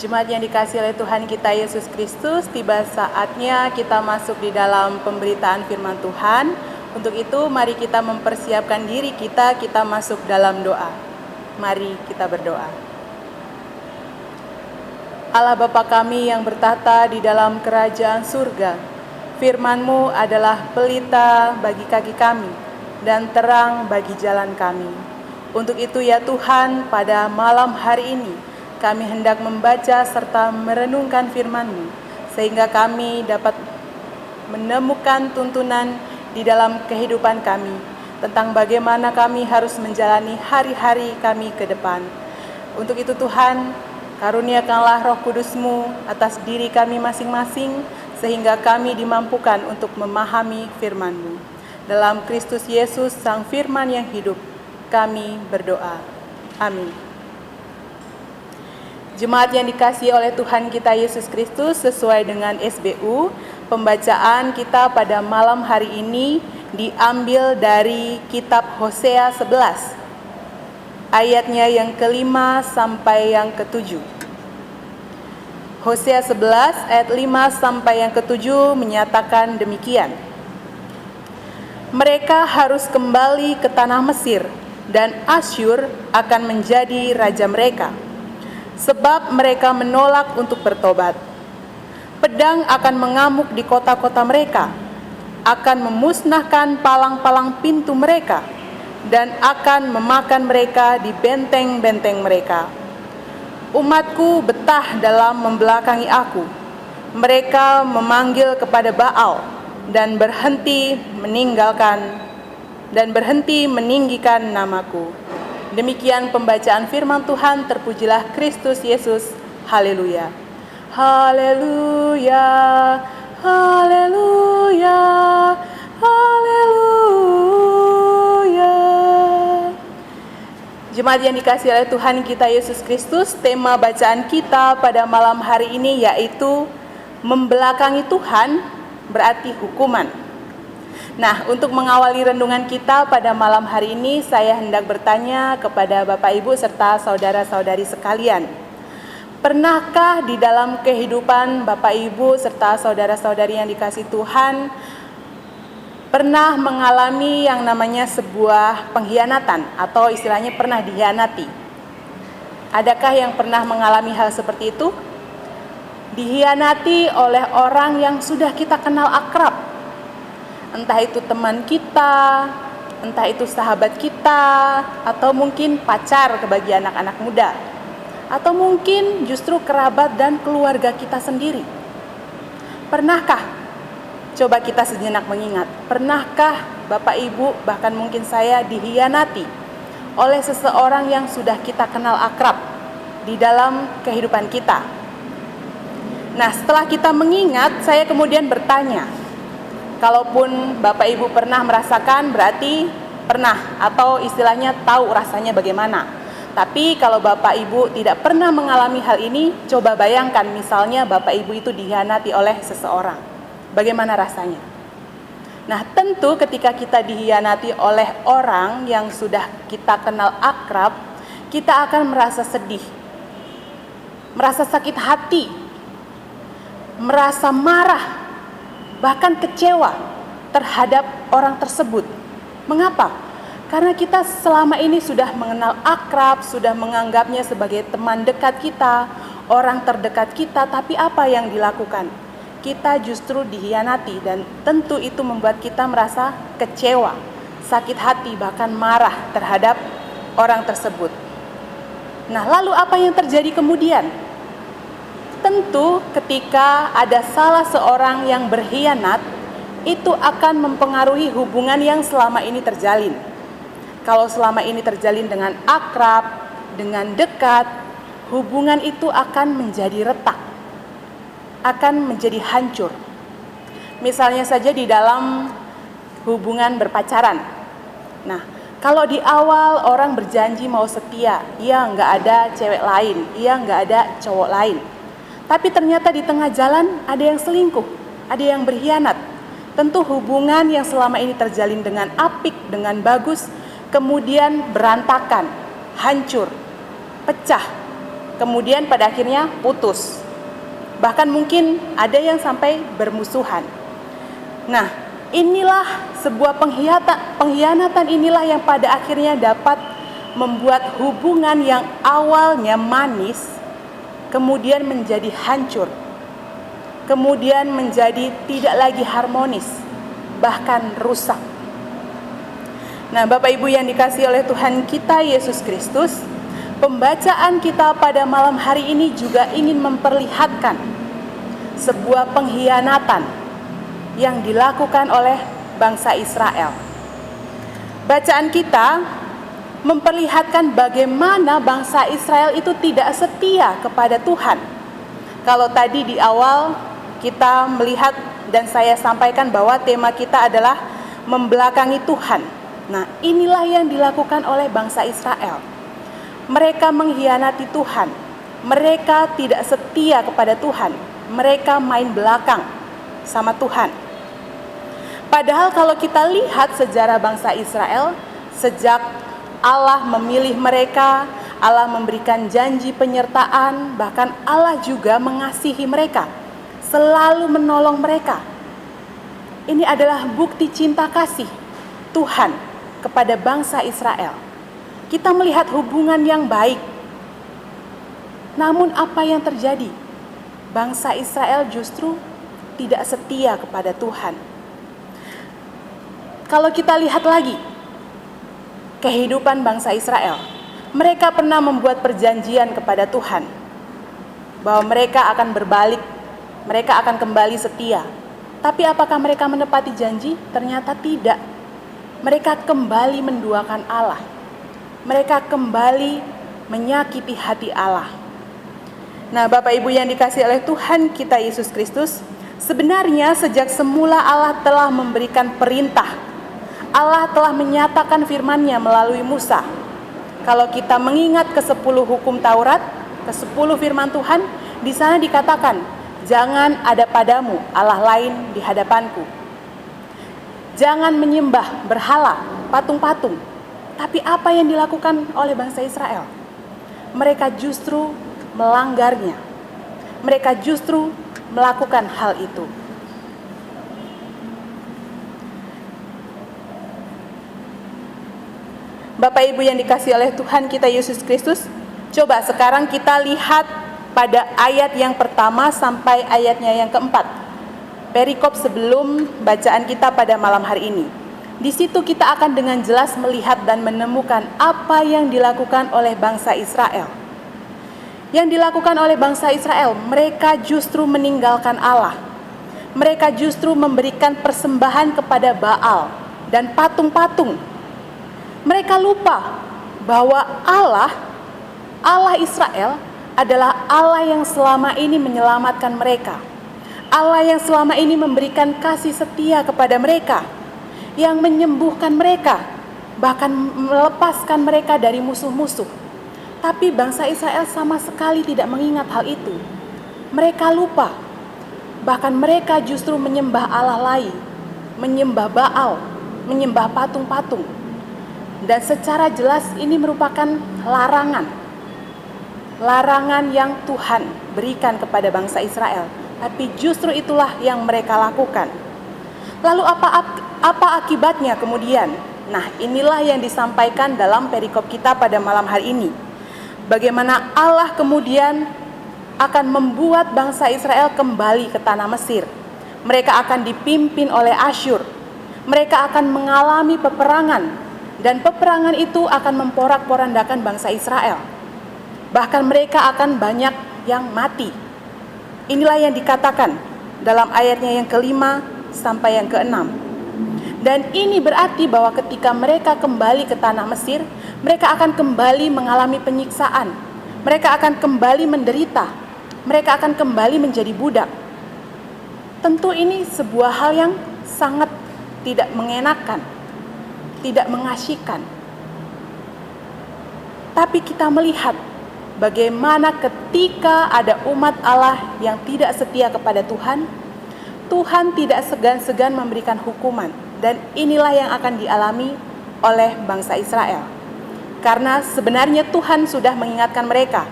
Jemaat yang dikasihi oleh Tuhan kita Yesus Kristus, tiba saatnya kita masuk di dalam pemberitaan firman Tuhan. Untuk itu, mari kita mempersiapkan diri kita masuk dalam doa. Mari kita berdoa. Allah Bapa kami yang bertata di dalam kerajaan surga, firman-Mu adalah pelita bagi kaki kami dan terang bagi jalan kami. Untuk itu ya Tuhan, pada malam hari ini, kami hendak membaca serta merenungkan firman-Mu, sehingga kami dapat menemukan tuntunan di dalam kehidupan kami, tentang bagaimana kami harus menjalani hari-hari kami ke depan. Untuk itu Tuhan, karuniakanlah Roh Kudus-Mu atas diri kami masing-masing, sehingga kami dimampukan untuk memahami firman-Mu. Dalam Kristus Yesus, Sang Firman yang hidup, kami berdoa. Amin. Jemaat yang dikasihi oleh Tuhan kita Yesus Kristus, sesuai dengan SBU, pembacaan kita pada malam hari ini diambil dari kitab Hosea 11, ayatnya yang ke-5 sampai yang ke-7. Hosea 11 ayat 5 sampai yang ke-7 menyatakan demikian. Mereka harus kembali ke tanah Mesir, dan Asyur akan menjadi raja mereka. Sebab mereka menolak untuk bertobat. Pedang akan mengamuk di kota-kota mereka, akan memusnahkan palang-palang pintu mereka, dan akan memakan mereka di benteng-benteng mereka. Umatku betah dalam membelakangi aku. Mereka memanggil kepada Baal dan berhenti meninggikan namaku. Demikian pembacaan firman Tuhan. Terpujilah Kristus Yesus. Haleluya. Haleluya. Haleluya. Haleluya. Jemaat yang dikasihi oleh Tuhan kita Yesus Kristus, tema bacaan kita pada malam hari ini yaitu membelakangi Tuhan berarti hukuman. Nah, untuk mengawali renungan kita pada malam hari ini, saya hendak bertanya kepada Bapak Ibu serta saudara-saudari sekalian. Pernahkah di dalam kehidupan Bapak Ibu serta saudara-saudari yang dikasihi Tuhan, pernah mengalami yang namanya sebuah pengkhianatan atau istilahnya pernah dikhianati? Adakah yang pernah mengalami hal seperti itu? Dikhianati oleh orang yang sudah kita kenal akrab. Entah itu teman kita, entah itu sahabat kita, atau mungkin pacar bagi anak-anak muda, atau mungkin justru kerabat dan keluarga kita sendiri. Pernahkah? Coba kita sejenak mengingat. Pernahkah Bapak Ibu, bahkan mungkin saya dikhianati oleh seseorang yang sudah kita kenal akrab di dalam kehidupan kita? Nah, setelah kita mengingat, saya kemudian bertanya, kalaupun Bapak Ibu pernah merasakan, berarti pernah atau istilahnya tahu rasanya bagaimana. Tapi kalau Bapak Ibu tidak pernah mengalami hal ini, coba bayangkan misalnya Bapak Ibu itu dikhianati oleh seseorang. Bagaimana rasanya? Nah, tentu ketika kita dikhianati oleh orang yang sudah kita kenal akrab, kita akan merasa sedih, merasa sakit hati, merasa marah, bahkan kecewa terhadap orang tersebut. Mengapa? Karena kita selama ini sudah mengenal akrab, sudah menganggapnya sebagai teman dekat kita, orang terdekat kita, tapi apa yang dilakukan? Kita justru dikhianati, dan tentu itu membuat kita merasa kecewa, sakit hati, bahkan marah terhadap orang tersebut. Nah, lalu apa yang terjadi kemudian? Tentu ketika ada salah seorang yang berkhianat, itu akan mempengaruhi hubungan yang selama ini terjalin. Kalau selama ini terjalin dengan akrab, dengan dekat, hubungan itu akan menjadi retak, akan menjadi hancur. Misalnya saja di dalam hubungan berpacaran. Nah, kalau di awal orang berjanji mau setia, ia nggak ada cewek lain, ia nggak ada cowok lain. Tapi ternyata di tengah jalan ada yang selingkuh, ada yang berkhianat. Tentu hubungan yang selama ini terjalin dengan apik, dengan bagus, kemudian berantakan, hancur, pecah. kemudian pada akhirnya putus. Bahkan mungkin ada yang sampai bermusuhan. Nah, inilah sebuah pengkhianatan inilah yang pada akhirnya dapat membuat hubungan yang awalnya manis kemudian menjadi hancur, kemudian menjadi tidak lagi harmonis, bahkan rusak. Nah, Bapak Ibu yang dikasihi oleh Tuhan kita Yesus Kristus, pembacaan kita pada malam hari ini juga ingin memperlihatkan sebuah pengkhianatan yang dilakukan oleh bangsa Israel. Bacaan kita memperlihatkan bagaimana bangsa Israel itu tidak setia kepada Tuhan. Kalau tadi di awal kita melihat dan saya sampaikan bahwa tema kita adalah membelakangi Tuhan. Nah, inilah yang dilakukan oleh bangsa Israel. Mereka mengkhianati Tuhan. Mereka tidak setia kepada Tuhan. Mereka main belakang sama Tuhan. Padahal kalau kita lihat sejarah bangsa Israel, sejak Allah memilih mereka, Allah memberikan janji penyertaan, bahkan Allah juga mengasihi mereka, selalu menolong mereka. Ini adalah bukti cinta kasih Tuhan kepada bangsa Israel. Kita melihat hubungan yang baik. Namun apa yang terjadi? Bangsa Israel justru tidak setia kepada Tuhan. Kalau kita lihat lagi kehidupan bangsa Israel, mereka pernah membuat perjanjian kepada Tuhan bahwa mereka akan berbalik, mereka akan kembali setia. Tapi apakah mereka menepati janji? Ternyata tidak. Mereka kembali menduakan Allah. Mereka kembali menyakiti hati Allah. Nah, Bapak Ibu yang dikasihi oleh Tuhan kita Yesus Kristus, sebenarnya sejak semula Allah telah memberikan perintah. Allah telah menyatakan firman-Nya melalui Musa. Kalau kita mengingat ke-10 hukum Taurat, ke-10 firman Tuhan, di sana dikatakan, jangan ada padamu Allah lain di hadapanku. Jangan menyembah berhala, patung-patung. Tapi apa yang dilakukan oleh bangsa Israel? Mereka justru melanggarnya. Mereka justru melakukan hal itu. Bapak Ibu yang dikasihi oleh Tuhan kita Yesus Kristus, coba sekarang kita lihat pada ayat yang pertama sampai ayatnya yang keempat. Perikop sebelum bacaan kita pada malam hari ini. Di situ kita akan dengan jelas melihat dan menemukan apa yang dilakukan oleh bangsa Israel. Yang dilakukan oleh bangsa Israel, mereka justru meninggalkan Allah. Mereka justru memberikan persembahan kepada Baal dan patung-patung. Mereka lupa bahwa Allah Israel adalah Allah yang selama ini menyelamatkan mereka. Allah yang selama ini memberikan kasih setia kepada mereka, yang menyembuhkan mereka, bahkan melepaskan mereka dari musuh-musuh. Tapi bangsa Israel sama sekali tidak mengingat hal itu. Mereka lupa. Bahkan mereka justru menyembah Allah lain, menyembah Baal, menyembah patung-patung. Dan secara jelas ini merupakan larangan. Larangan yang Tuhan berikan kepada bangsa Israel. Tapi justru itulah yang mereka lakukan. Lalu apa akibatnya kemudian? Nah, inilah yang disampaikan dalam perikop kita pada malam hari ini. Bagaimana Allah kemudian akan membuat bangsa Israel kembali ke tanah Mesir. Mereka akan dipimpin oleh Asyur. Mereka akan mengalami peperangan. Dan peperangan itu akan memporak-porandakan bangsa Israel. Bahkan mereka akan banyak yang mati. Inilah yang dikatakan dalam ayatnya yang kelima sampai yang keenam. Dan ini berarti bahwa ketika mereka kembali ke tanah Mesir, mereka akan kembali mengalami penyiksaan. Mereka akan kembali menderita. Mereka akan kembali menjadi budak. Tentu ini sebuah hal yang sangat tidak mengenakan, tidak mengasyikkan. Tapi kita melihat bagaimana ketika ada umat Allah yang tidak setia kepada Tuhan, Tuhan tidak segan-segan memberikan hukuman. Dan inilah yang akan dialami oleh bangsa Israel. Karena sebenarnya Tuhan sudah mengingatkan mereka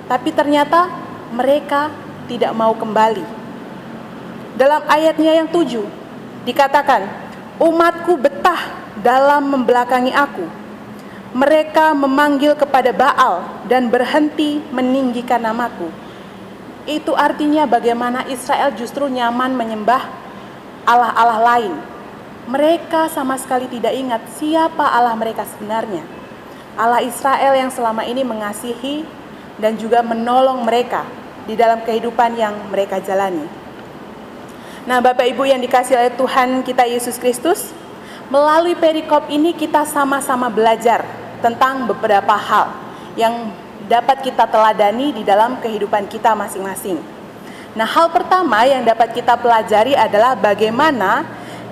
Tapi ternyata mereka tidak mau kembali. Dalam ayatnya yang 7 dikatakan, umatku betah dalam membelakangi aku. Mereka memanggil kepada Baal dan berhenti meninggikan namaku. Itu artinya bagaimana Israel justru nyaman menyembah Allah-Allah lain. Mereka sama sekali tidak ingat siapa Allah mereka sebenarnya. Allah Israel yang selama ini mengasihi dan juga menolong mereka di dalam kehidupan yang mereka jalani. Nah, Bapak Ibu yang dikasihi oleh Tuhan kita Yesus Kristus, melalui perikop ini kita sama-sama belajar tentang beberapa hal yang dapat kita teladani di dalam kehidupan kita masing-masing. Nah, hal pertama yang dapat kita pelajari adalah bagaimana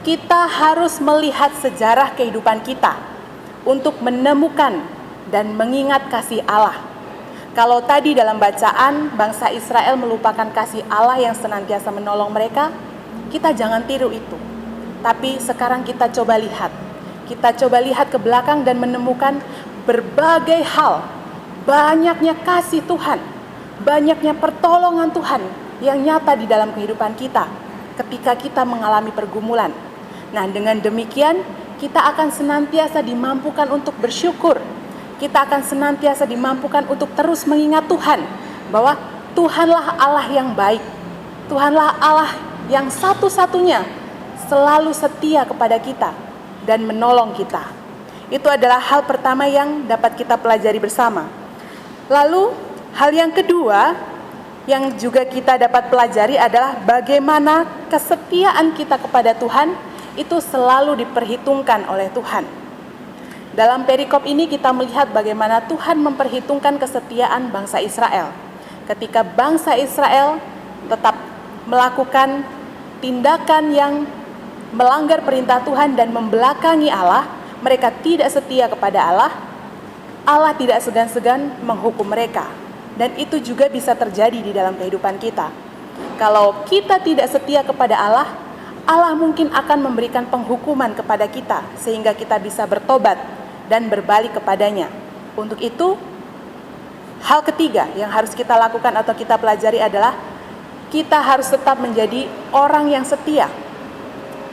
kita harus melihat sejarah kehidupan kita untuk menemukan dan mengingat kasih Allah. Kalau tadi dalam bacaan bangsa Israel melupakan kasih Allah yang senantiasa menolong mereka, kita jangan tiru itu. Tapi sekarang kita coba lihat. Kita coba lihat ke belakang dan menemukan berbagai hal. Banyaknya kasih Tuhan, banyaknya pertolongan Tuhan yang nyata di dalam kehidupan kita ketika kita mengalami pergumulan. Nah, dengan demikian kita akan senantiasa dimampukan untuk bersyukur. Kita akan senantiasa dimampukan untuk terus mengingat Tuhan, bahwa Tuhanlah Allah yang baik. Tuhanlah Allah yang satu-satunya selalu setia kepada kita dan menolong kita. Itu adalah hal pertama yang dapat kita pelajari bersama. Lalu, hal yang kedua yang juga kita dapat pelajari adalah bagaimana kesetiaan kita kepada Tuhan itu selalu diperhitungkan oleh Tuhan. Dalam perikop ini kita melihat bagaimana Tuhan memperhitungkan kesetiaan bangsa Israel. Ketika bangsa Israel tetap melakukan tindakan yang melanggar perintah Tuhan dan membelakangi Allah, mereka tidak setia kepada Allah, Allah tidak segan-segan menghukum mereka. Dan itu juga bisa terjadi di dalam kehidupan kita. Kalau kita tidak setia kepada Allah, Allah mungkin akan memberikan penghukuman kepada kita sehingga kita bisa bertobat dan berbalik kepadanya. Untuk itu, hal ketiga yang harus kita lakukan atau kita pelajari adalah kita harus tetap menjadi orang yang setia,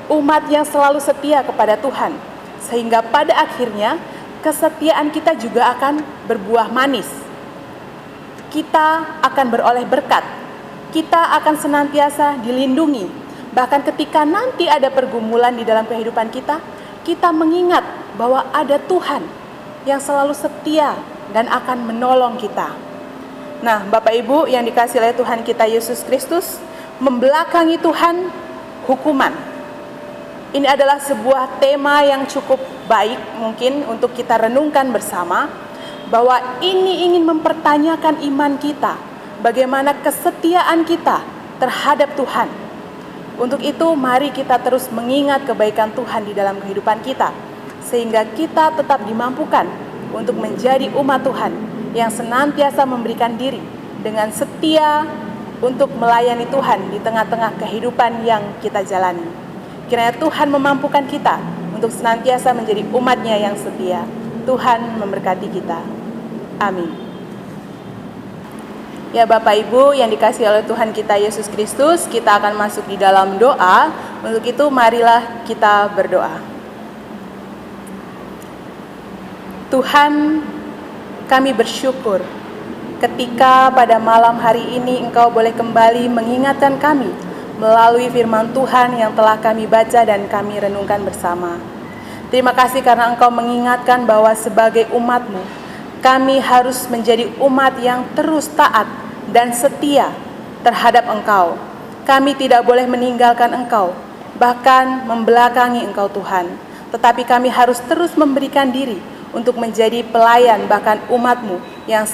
umat yang selalu setia kepada Tuhan, sehingga pada akhirnya kesetiaan kita juga akan berbuah manis. Kita akan beroleh berkat, kita akan senantiasa dilindungi. Bahkan ketika nanti ada pergumulan di dalam kehidupan kita, kita mengingat bahwa ada Tuhan yang selalu setia dan akan menolong kita. Nah, Bapak Ibu yang dikasihi oleh Tuhan kita Yesus Kristus, membelakangi Tuhan hukuman. Ini adalah sebuah tema yang cukup baik mungkin untuk kita renungkan bersama, bahwa ini ingin mempertanyakan iman kita, bagaimana kesetiaan kita terhadap Tuhan. Untuk itu, mari kita terus mengingat kebaikan Tuhan di dalam kehidupan kita, sehingga kita tetap dimampukan untuk menjadi umat Tuhan yang senantiasa memberikan diri dengan setia untuk melayani Tuhan di tengah-tengah kehidupan yang kita jalani. Kiranya Tuhan memampukan kita untuk senantiasa menjadi umat-Nya yang setia. Tuhan memberkati kita. Amin. Ya Bapak Ibu yang dikasihi oleh Tuhan kita Yesus Kristus, kita akan masuk di dalam doa. Untuk itu marilah kita berdoa. Tuhan, kami bersyukur ketika pada malam hari ini Engkau boleh kembali mengingatkan kami melalui firman Tuhan yang telah kami baca dan kami renungkan bersama. Terima kasih karena Engkau mengingatkan bahwa sebagai umat-Mu, kami harus menjadi umat yang terus taat dan setia terhadap Engkau. Kami tidak boleh meninggalkan Engkau, bahkan membelakangi Engkau Tuhan. Tetapi kami harus terus memberikan diri untuk menjadi pelayan bahkan umat-Mu yang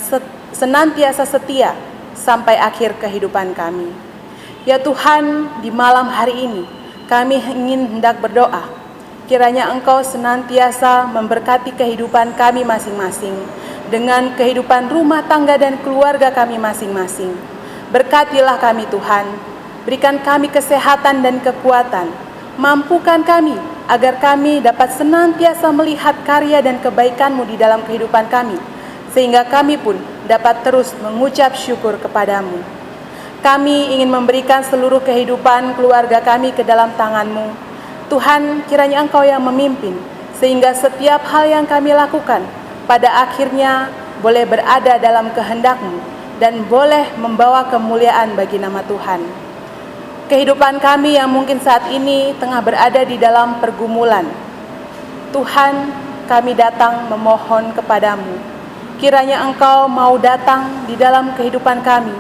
senantiasa setia sampai akhir kehidupan kami. Ya Tuhan, di malam hari ini kami ingin hendak berdoa, kiranya Engkau senantiasa memberkati kehidupan kami masing-masing, dengan kehidupan rumah tangga dan keluarga kami masing-masing. Berkatilah kami Tuhan, berikan kami kesehatan dan kekuatan, mampukan kami agar kami dapat senantiasa melihat karya dan kebaikan-Mu di dalam kehidupan kami, sehingga kami pun dapat terus mengucap syukur kepadamu. Kami ingin memberikan seluruh kehidupan keluarga kami ke dalam tangan-Mu. Tuhan, kiranya Engkau yang memimpin, sehingga setiap hal yang kami lakukan pada akhirnya boleh berada dalam kehendak-Mu dan boleh membawa kemuliaan bagi nama Tuhan. Kehidupan kami yang mungkin saat ini tengah berada di dalam pergumulan, Tuhan, kami datang memohon kepadamu. Kiranya Engkau mau datang di dalam kehidupan kami.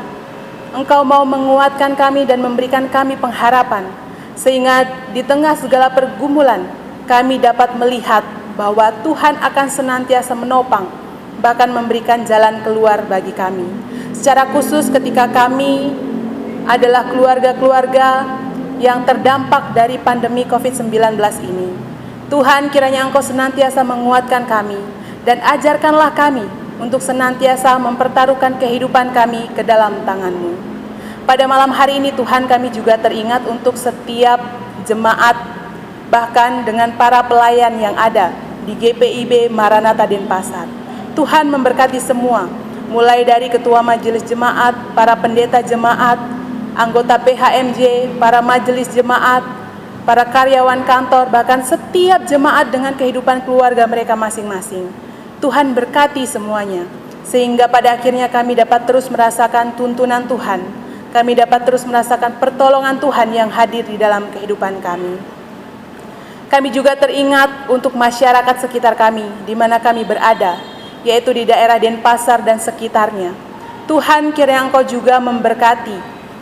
Engkau mau menguatkan kami dan memberikan kami pengharapan, sehingga di tengah segala pergumulan, kami dapat melihat bahwa Tuhan akan senantiasa menopang, bahkan memberikan jalan keluar bagi kami. Secara khusus ketika kami adalah keluarga-keluarga yang terdampak dari pandemi COVID-19 ini. Tuhan, kiranya Engkau senantiasa menguatkan kami dan ajarkanlah kami untuk senantiasa mempertaruhkan kehidupan kami ke dalam tangan-Mu. Pada malam hari ini Tuhan, kami juga teringat untuk setiap jemaat, bahkan dengan para pelayan yang ada di GPIB Maranatha Denpasar. Tuhan memberkati semua, mulai dari ketua majelis jemaat, para pendeta jemaat, anggota PHMJ, para majelis jemaat, para karyawan kantor, bahkan setiap jemaat dengan kehidupan keluarga mereka masing-masing. Tuhan berkati semuanya, sehingga pada akhirnya kami dapat terus merasakan tuntunan Tuhan. Kami dapat terus merasakan pertolongan Tuhan yang hadir di dalam kehidupan kami. Kami juga teringat untuk masyarakat sekitar kami, di mana kami berada, yaitu di daerah Denpasar dan sekitarnya. Tuhan, kiranya Engkau juga memberkati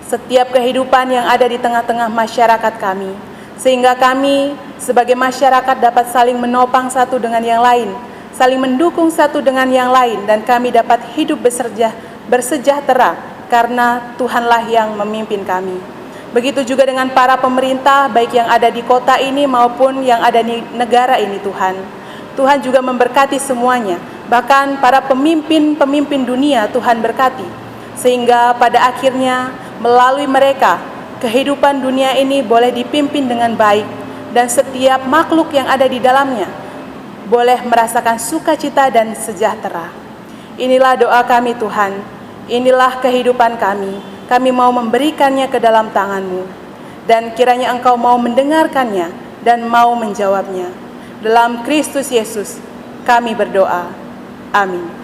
setiap kehidupan yang ada di tengah-tengah masyarakat kami, sehingga kami sebagai masyarakat dapat saling menopang satu dengan yang lain, saling mendukung satu dengan yang lain, dan kami dapat hidup bersejahtera karena Tuhanlah yang memimpin kami. Begitu juga dengan para pemerintah, baik yang ada di kota ini maupun yang ada di negara ini, Tuhan. Tuhan juga memberkati semuanya, bahkan para pemimpin dunia Tuhan berkati, sehingga pada akhirnya melalui mereka, kehidupan dunia ini boleh dipimpin dengan baik, dan setiap makhluk yang ada di dalamnya boleh merasakan sukacita dan sejahtera. Inilah doa kami Tuhan, inilah kehidupan kami. Kami mau memberikannya ke dalam tangan-Mu, dan kiranya Engkau mau mendengarkannya dan mau menjawabnya. Dalam Kristus Yesus kami berdoa. Amin.